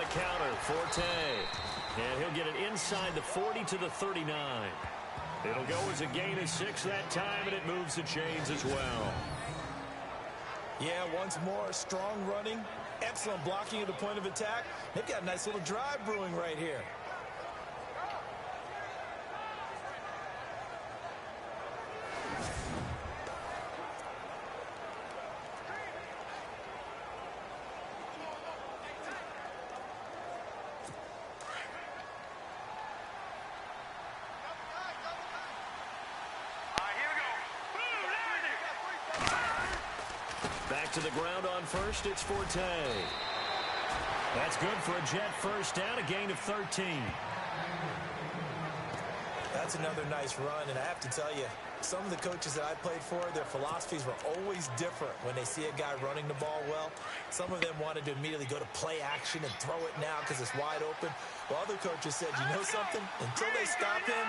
counter, Forte. And he'll get it inside the 40 to the 39. It'll go as a gain of 6 that time, and it moves the chains as well. Yeah, once more, strong running, excellent blocking at the point of attack. They've got a nice little drive brewing right here. Back to the ground on first, it's Forte. That's good for a Jet first down, a gain of 13. That's another nice run, and I have to tell you, some of the coaches that I played for, their philosophies were always different when they see a guy running the ball well. Some of them wanted to immediately go to play action and throw it now because it's wide open. While other coaches said, you know something? Until they stop him,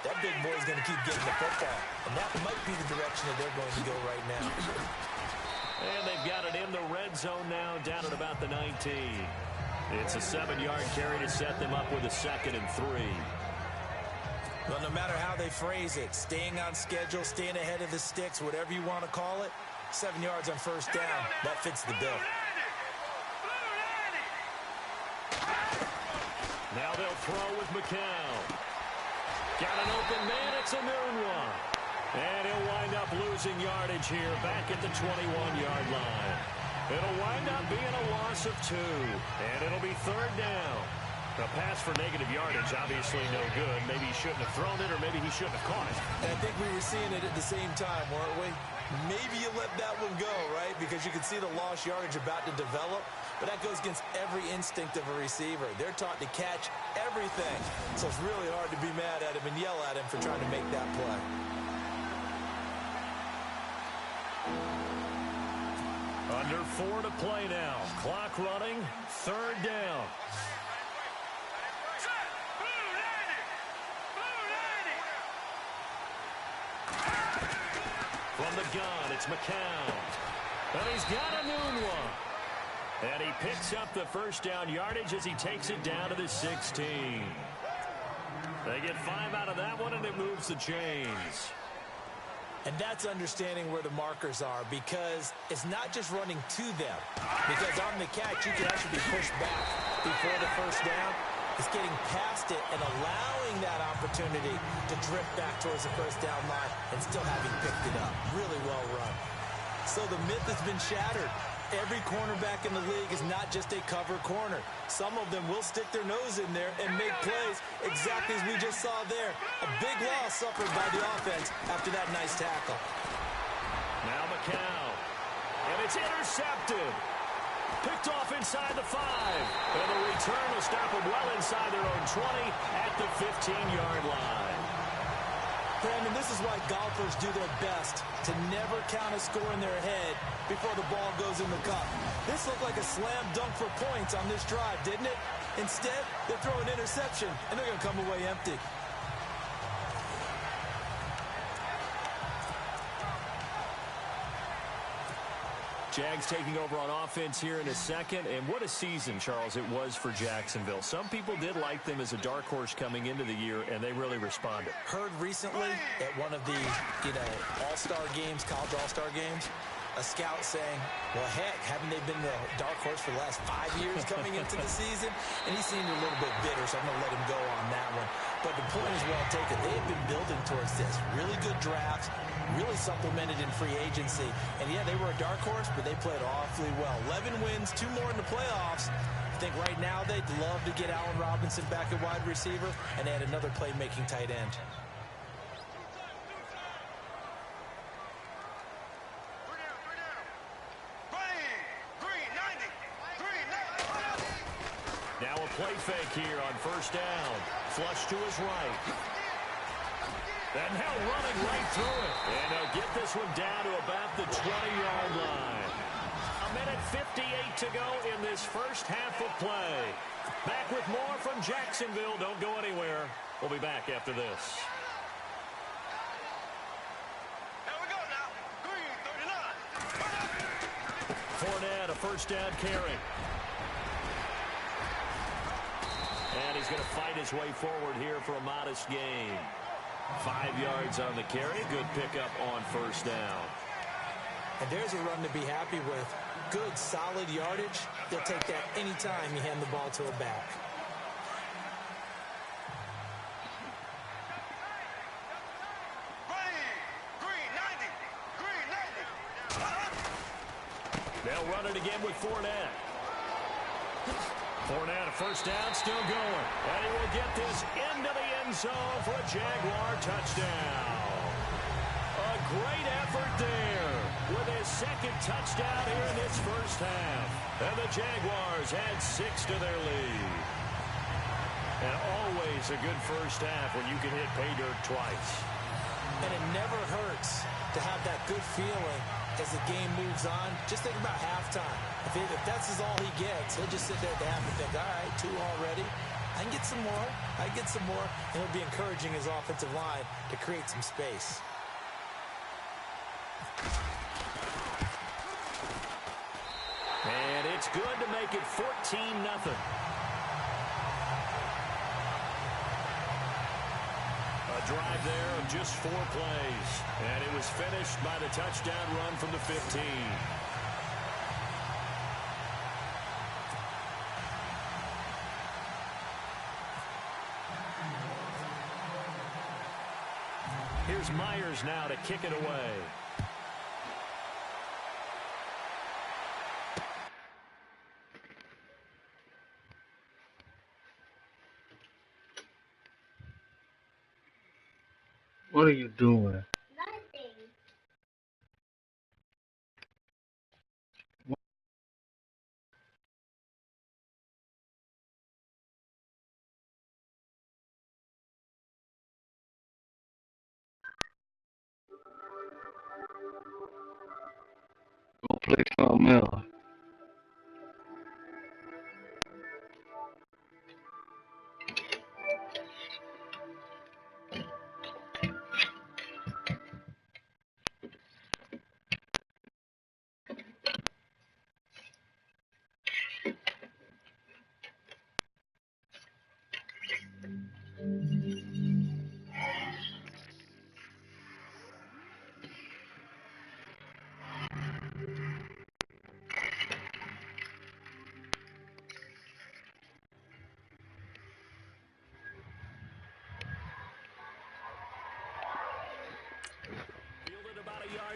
that big boy's going to keep getting the football. And that might be the direction that they're going to go right now. And they've got it in the red zone now, down at about the 19. It's a 7-yard carry to set them up with a 2nd and 3. Well, no matter how they phrase it, staying on schedule, staying ahead of the sticks, whatever you want to call it, 7 yards on first down, that fits the bill. Now they'll throw with McCown. Got an open man, it's a noon one. And he'll wind up losing yardage here back at the 21-yard line. It'll wind up being a loss of 2. And it'll be 3rd down. A pass for negative yardage, obviously no good. Maybe he shouldn't have thrown it, or maybe he shouldn't have caught it. And I think we were seeing it at the same time, weren't we? Maybe you let that one go, right? Because you can see the lost yardage about to develop. But that goes against every instinct of a receiver. They're taught to catch everything. So it's really hard to be mad at him and yell at him for trying to make that play. Under 4 to play now. Clock running. 3rd down. From the gun, it's McCown. And he's got a noon one. And he picks up the first down yardage as he takes it down to the 16. They get 5 out of that one, and it moves the chains. And that's understanding where the markers are, because it's not just running to them. Because on the catch, you can actually be pushed back before the first down. It's getting past it and allowing that opportunity to drift back towards the first down line and still having picked it up. Really well run. So the myth has been shattered. Every cornerback in the league is not just a cover corner. Some of them will stick their nose in there and make plays exactly as we just saw there. A big loss suffered by the offense after that nice tackle. Now McCown. And it's intercepted. Picked off inside the 5. And the return will stop them well inside their own 20 at the 15-yard line. Brandon, this is why golfers do their best to never count a score in their head before the ball goes in the cup. This looked like a slam dunk for points on this drive, didn't it? Instead, they're throwing interception, and they're going to come away empty. Jags taking over on offense here in a second. And what a season, Charles, it was for Jacksonville. Some people did like them as a dark horse coming into the year, and they really responded. Heard recently at one of the, all-star games, college all-star games, a scout saying, well, heck, haven't they been the dark horse for the last 5 years coming into the season? And he seemed a little bit bitter, so I'm going to let him go on that one. But the point is well taken. They have been building towards this. Really good drafts, really supplemented in free agency. And, yeah, they were a dark horse, but they played awfully well. 11 wins, 2 more in the playoffs. I think right now they'd love to get Allen Robinson back at wide receiver and add another playmaking tight end. Now a play fake here on first down. Flush to his right. And now running right through it. And he'll get this one down to about the 20-yard line. 1:58 to go in this first half of play. Back with more from Jacksonville. Don't go anywhere. We'll be back after this. Here we go now. Green 39. Fournette, a first down carry. And he's going to fight his way forward here for a modest gain. 5 yards on the carry. Good pickup on first down. And there's a run to be happy with. Good, solid yardage. They'll take that anytime you hand the ball to a back. They'll run it again with Fournette. Fournette, a first down, still going. And he will get this into the end zone for a Jaguar touchdown. A great effort there with his second touchdown here in this first half. And the Jaguars add 6 to their lead. And always a good first half when you can hit pay dirt twice. And it never hurts to have that good feeling as the game moves on. Just think about halftime. If that's all he gets, he'll just sit there at the half and think, all right, 2 already. I can get some more. I can get some more. And he'll be encouraging his offensive line to create some space. And it's good to make it 14-0. A drive there of just 4 plays. And it was finished by the touchdown run from the 15. Here's Myers now to kick it away. What are you doing? Go play something else.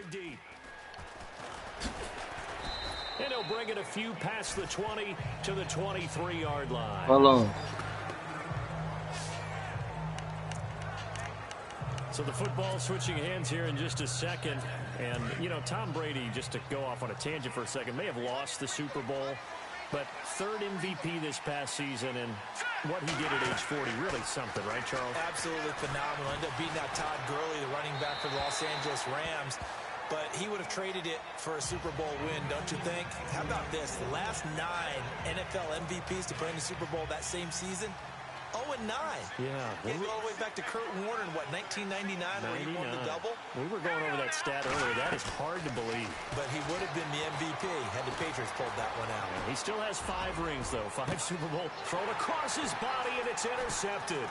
Deep. And he'll bring it a few past the 20 to the 23-yard line. Hold on. So the football switching hands here in just a second. And, you know, Tom Brady, just to go off on a tangent for a second, may have lost the Super Bowl. But 3rd MVP this past season, and what he did at age 40, really something, right, Charles? Absolutely phenomenal. Ended up beating out Todd Gurley, the running back for the Los Angeles Rams. But he would have traded it for a Super Bowl win, don't you think? How about this? The last 9 NFL MVPs to play in the Super Bowl that same season, 0-9. Yeah. You go all the way back to Kurt Warner in, 1999, where he won the double? We were going over that stat earlier. That is hard to believe. But he would have been the MVP had the Patriots pulled that one out. Yeah, he still has 5 rings, though. 5 Super Bowl. Thrown across his body, and it's intercepted.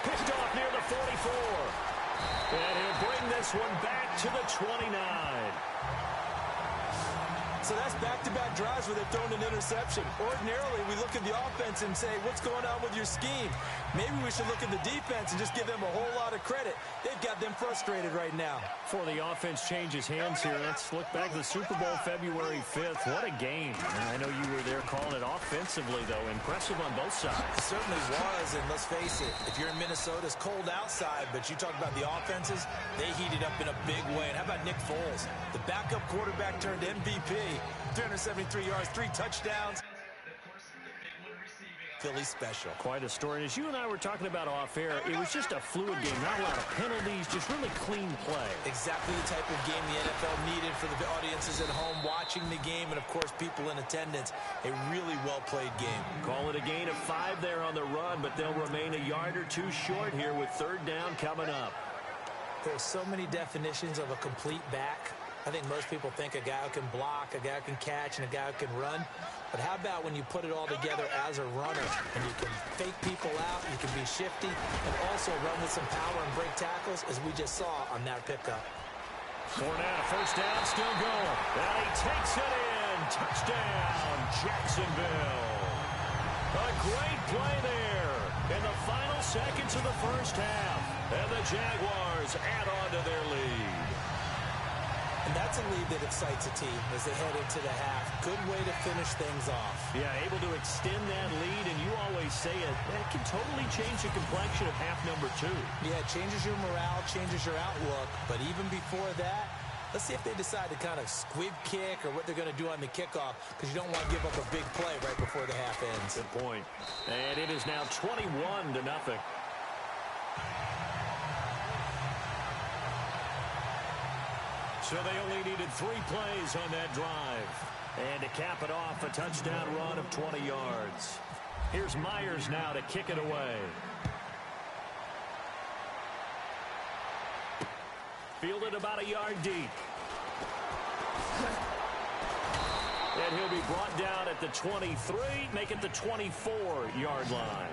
Picked off near the 44. And he'll bring this one back to the 29. So that's back-to-back drives where they've thrown an interception. Ordinarily, we look at the offense and say, what's going on with your scheme? Maybe we should look at the defense and just give them a whole lot of credit. They've got them frustrated right now. Before the offense changes hands here, let's look back to the Super Bowl February 5th. What a game. I know you were there calling it offensively, though. Impressive on both sides. It certainly was, and let's face it, if you're in Minnesota, it's cold outside, but you talk about the offenses, they heated up in a big way. And how about Nick Foles? The backup quarterback turned MVP. 373 yards, 3 touchdowns. Philly special. Quite a story. And as you and I were talking about off air, it was just a fluid game. Not a lot of penalties, just really clean play. Exactly the type of game the NFL needed for the audiences at home watching the game and, of course, people in attendance. A really well-played game. Call it a gain of 5 there on the run, but they'll remain a yard or 2 short here with 3rd down coming up. There's so many definitions of a complete back. I think most people think a guy who can block, a guy who can catch, and a guy who can run. But how about when you put it all together as a runner, and you can fake people out, you can be shifty, and also run with some power and break tackles, as we just saw on that pickup. Fournette, first down, still going. And he takes it in. Touchdown, Jacksonville. A great play there in the final seconds of the first half. And the Jaguars add on to their lead. And that's a lead that excites a team as they head into the half. Good way to finish things off. Yeah, able to extend that lead, and you always say it, that can totally change the complexion of half number 2. Yeah, it changes your morale, changes your outlook. But even before that, let's see if they decide to kind of squib kick or what they're going to do on the kickoff, because you don't want to give up a big play right before the half ends. Good point. And it is now 21-0. So they only needed 3 plays on that drive. And to cap it off, a touchdown run of 20 yards. Here's Myers now to kick it away. Fielded about a yard deep. And he'll be brought down at the 23, make it the 24-yard line.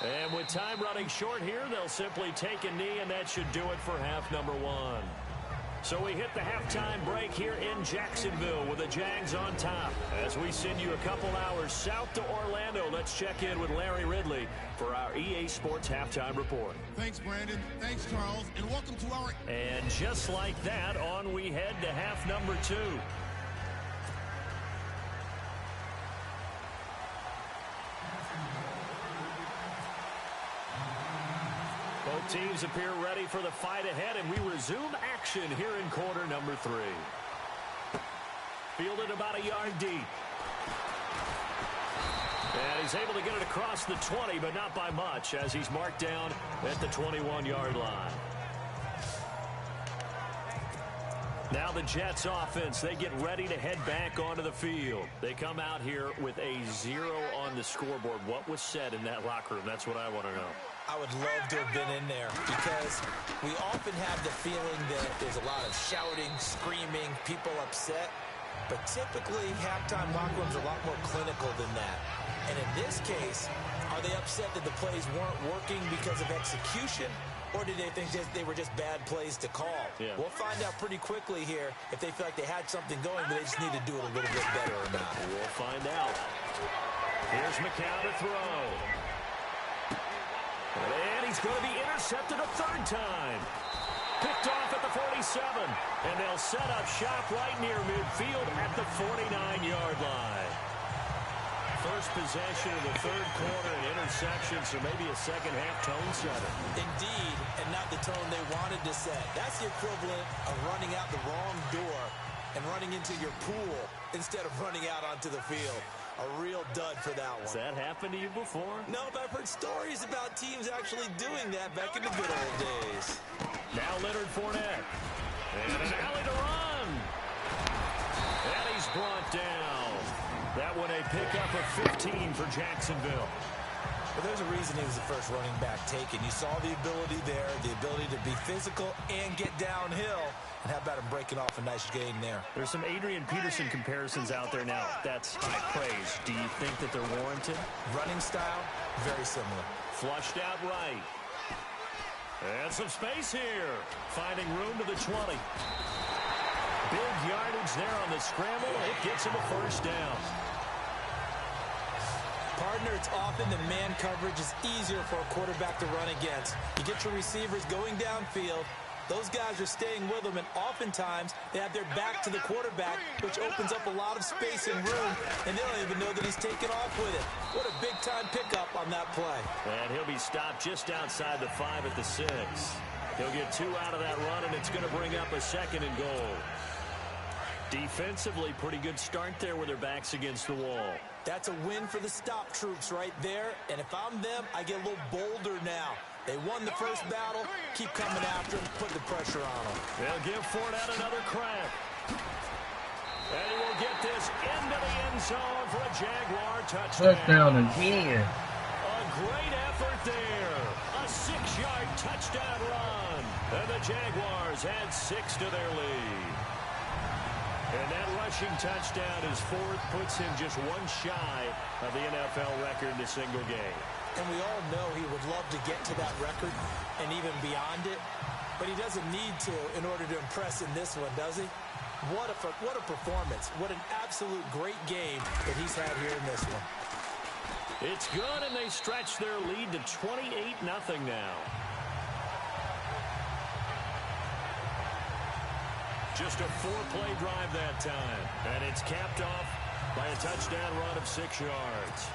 And with time running short here, they'll simply take a knee, and that should do it for half number 1. So we hit the halftime break here in Jacksonville with the Jags on top. As we send you a couple hours south to Orlando, let's check in with Larry Ridley for our EA Sports Halftime Report. Thanks, Brandon. Thanks, Charles. And welcome to our... And just like that, on we head to half number 2. Both teams appear ready for the fight ahead, and we resume action here in quarter number 3. Fielded about a yard deep. And he's able to get it across the 20, but not by much, as he's marked down at the 21-yard line. Now the Jets offense, they get ready to head back onto the field. They come out here with a 0 on the scoreboard. What was said in that locker room? That's what I want to know. I would love to have been in there, because we often have the feeling that there's a lot of shouting, screaming, people upset. But typically, halftime locker rooms are a lot more clinical than that. And in this case, are they upset that the plays weren't working because of execution? Or did they think they were just bad plays to call? Yeah. We'll find out pretty quickly here if they feel like they had something going, but they just need to do it a little bit better or not. We'll find out. Here's McCown to throw. And he's going to be intercepted a 3rd time. Picked off at the 47. And they'll set up shop right near midfield at the 49-yard line. First possession of the 3rd quarter, an interception, so maybe a second-half tone setter. Indeed, and not the tone they wanted to set. That's the equivalent of running out the wrong door and running into your pool instead of running out onto the field. A real dud for that one. Has that happened to you before? No, but I've heard stories about teams actually doing that back in the good old days. Now Leonard Fournette. And an alley to run. And he's brought down. That one a pickup of 15 for Jacksonville. But there's a reason he was the first running back taken. You saw the ability there, the ability to be physical and get downhill. And how about him breaking off a nice gain there? There's some Adrian Peterson comparisons out there now. That's high praise. Do you think that they're warranted? Running style, very similar. Flushed out right. And some space here. Finding room to the 20. Big yardage there on the scramble. It gets him a first down. Partner, it's often the man coverage is easier for a quarterback to run against. You get your receivers going downfield. Those guys are staying with them, and oftentimes they have their back to the quarterback, which opens up a lot of space and room, and they don't even know that he's taken off with it. What a big-time pickup on that play. And he'll be stopped just outside the 5 at the 6. He'll get 2 out of that run, and it's going to bring up a 2nd and goal. Defensively, pretty good start there with their backs against the wall. That's a win for the stop troops right there, and if I'm them, I get a little bolder now. They won the first battle. Keep coming after him. Put the pressure on him. They'll give Fournette another crack. And he will get this into the end zone for a Jaguar touchdown. Touchdown again. A great effort there. A 6-yard touchdown run. And the Jaguars add 6 to their lead. And that rushing touchdown, his fourth, puts him just one shy of the NFL record in a single game. And we all know he would love to get to that record and even beyond it. But he doesn't need to in order to impress in this one, does he? What a performance. What an absolute great game that he's had here in this one. It's good, and they stretch their lead to 28-0 now. Just a 4-play drive that time. And it's capped off by a touchdown run of 6 yards.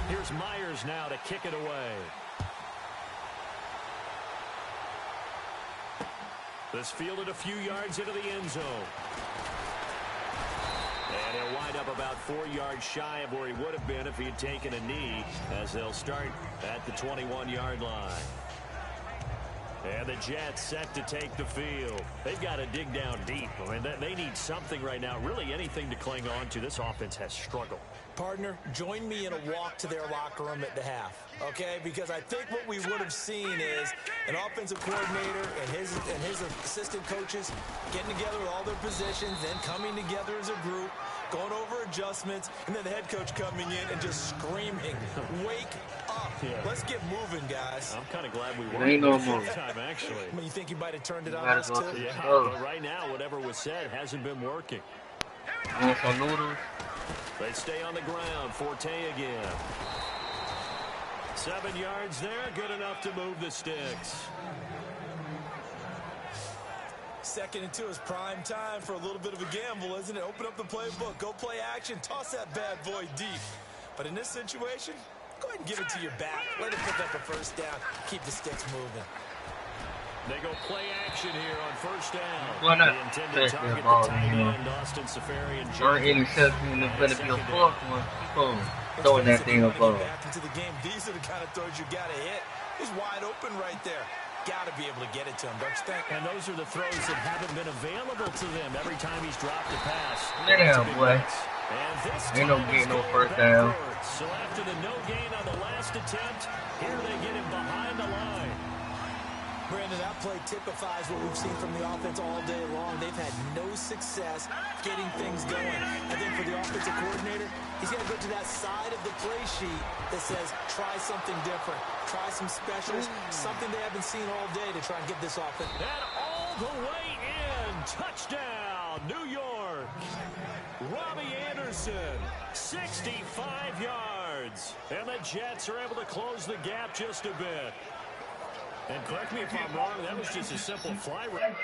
Here's Myers now to kick it away. This fielded a few yards into the end zone. And he'll wind up about 4 yards shy of where he would have been if he had taken a knee, as they'll start at the 21-yard line. And the Jets set to take the field. They've got to dig down deep. I mean, they need something right now, really anything to cling on to. This offense has struggled. Partner, join me in a walk to their locker room at the half, okay? Because I think what we would have seen is an offensive coordinator and his assistant coaches getting together with all their positions, then coming together as a group, going over adjustments, and then the head coach coming in and just screaming, wake up. Yeah. Let's get moving, guys. I'm kind of glad we won Ain't no more time, actually. I mean, you think you might have turned it on us, too? Yeah, but right now, whatever was said hasn't been working. Want some noodles? They stay on the ground. Forte again. 7 yards there. Good enough to move the sticks. 2nd and 2 is prime time for a little bit of a gamble, isn't it? Open up the playbook. Go play action. Toss that bad boy deep. But in this situation, go ahead and give it to your back. Let it pick up a first down. Keep the sticks moving. They go play action here on first down. Why not? The intended target, the tight end, Austin Safarian. Or interception, and it's going to be a 4th one. Oh, throwing that thing up on. Back into the game. These are the kind of throws you got to hit. He's wide open right there. Got to be able to get it to him, don't you think? And those are the throws that haven't been available to them every time he's dropped a pass. Lay down, boy. And this Ain't no getting no first down. So after the no gain on the last attempt, here they get him behind the line. Brandon, that play typifies what we've seen from the offense all day long. They've had no success getting things going. I think for the offensive coordinator, he's got to go to that side of the play sheet that says, try something different. Try some specials, something they haven't seen all day to try and get this offense. And all the way in. Touchdown, New York. Robbie Anderson, 65 yards. And the Jets are able to close the gap just a bit. And correct me if I'm wrong, that was just a simple fly route.